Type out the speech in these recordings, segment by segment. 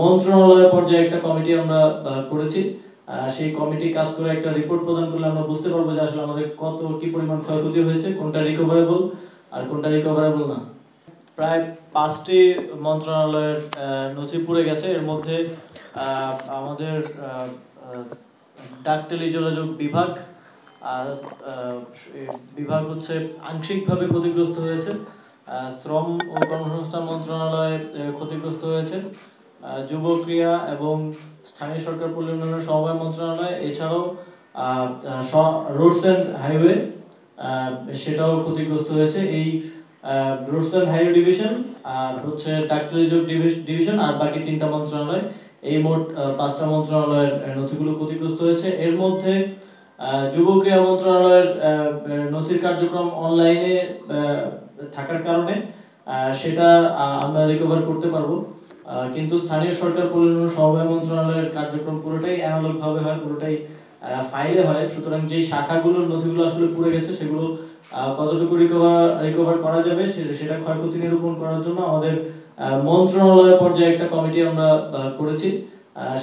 মন্ত্রণালয় পর্যায়ে একটা কমিটি আমরা করেছি। সেই কমিটি কাজ করে একটা রিপোর্ট প্রদান করলে আমরা বুঝতে পারবো যে আসলে আমাদের কত কি পরিমাণ ক্ষয়ক্ষতি হয়েছে, কোনটা রিকভারেবল আর কোনটা রিকভারেবল না। প্রায় 5টি মন্ত্রণালয়ের নথি পুড়ে গেছে। এর মধ্যে আমাদের ডাক টেলিযোগাযোগ বিভাগ বিভাগ হচ্ছে আংশিকভাবে ক্ষতিগ্রস্ত হয়েছে। শ্রম ও কর্মসংস্থান মন্ত্রণালয় ক্ষতিগ্রস্ত হয়েছে। যুব ক্রীড়া এবং স্থানীয় সরকার পল্লী উন্নয়ন সমবায় মন্ত্রণালয়, এছাড়াও রোডস অ্যান্ড হাইওয়ে সেটাও ক্ষতিগ্রস্ত হয়েছে। এই রোডস অ্যান্ড হাইওয়ে ডিভিশন আর হচ্ছে ডাক টেলিযোগ ডিভিশন আর বাকি 3টা মন্ত্রণালয়, এই মোট 5টা মন্ত্রণালয়ের নথিগুলো ক্ষতিগ্রস্ত হয়েছে। এর মধ্যে যুব ক্রীড়া মন্ত্রণালয়ের নথির কার্যক্রম অনলাইনে থাকার কারণে সেটা আমরা রিকভার করতে পারবো, কিন্তু স্থানীয় সরকার পল্লী উন্নয়ন সমবায় মন্ত্রণালয়ের কার্যক্রম পুরোটাই অ্যানালগ ভাবে হয়, পুরোটাই ফাইলে হয়। সুতরাং যেই শাখাগুলোর নথিগুলো আসলে পুড়ে গেছে সেগুলো কতটুকু রিকভার করা যাবে সেটা ক্ষয়ক্ষতি নিরূপণ করার জন্য আমাদের মন্ত্রণালয় পর্যায়ে একটা কমিটি আমরা করেছি।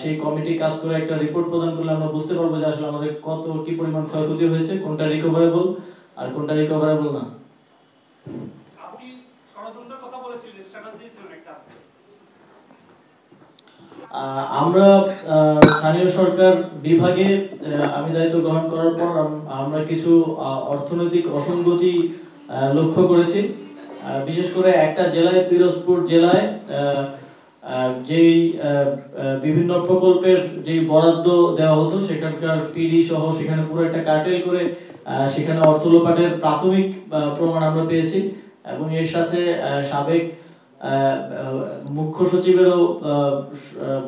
সেই কমিটি কাজ করে একটা রিপোর্ট প্রদান করলে আমরা বুঝতে পারবো যে আসলে আমাদের কত কি পরিমাণ ক্ষয়ক্ষতি হয়েছে, কোনটা রিকভারেবল আর কোনটা রিকভারেবল না। আপনি ষড়যন্ত্রের কথা বলেছিলেন, স্ট্যাটাস দিয়েছিলেন একটা আছে। আমরা স্থানীয় সরকার বিভাগে আমি দায়িত্ব গ্রহণ করার পর আমরা কিছু অর্থনৈতিক অসঙ্গতি লক্ষ্য করেছি। বিশেষ করে একটা জেলায়, পিরোজপুর জেলায় যেই বিভিন্ন প্রকল্পের যেই বরাদ্দ দেওয়া হতো সেখানকার পিডি সহ সেখানে পুরো একটা কার্টেল করে সেখানে অর্থ লোপাটের প্রাথমিক প্রমাণ আমরা পেয়েছি, এবং এর সাথে সাবেক মুখ্য সচিবেরও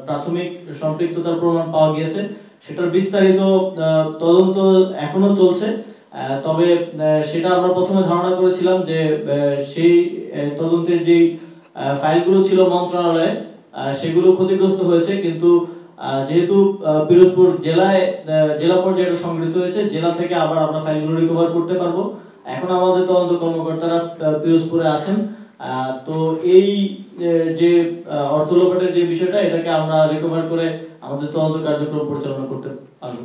প্রাথমিক সম্পৃক্ততার প্রমাণ পাওয়া গিয়েছে। সেটার বিস্তারিত তদন্ত এখনো চলছে। তবে সেটা আমরা প্রথমে ধারণা করেছিলাম যে সেই তদন্তের যেই ফাইলগুলো ছিল মন্ত্রণালয়ে সেগুলো ক্ষতিগ্রস্ত হয়েছে, কিন্তু যেহেতু পিরোজপুর জেলায় জেলা পর্যায়ে সংগৃহীত হয়েছে, জেলা থেকে আবার আমরা ফাইলগুলো রিকভার করতে পারবো। এখন আমাদের তদন্ত কর্মকর্তারা পিরোজপুরে আছেন। তো এই যে অর্থ লোপাটের যে বিষয়টা, এটাকে আমরা রিকভার করে আমাদের তদন্ত কার্যক্রম পরিচালনা করতে পারবো।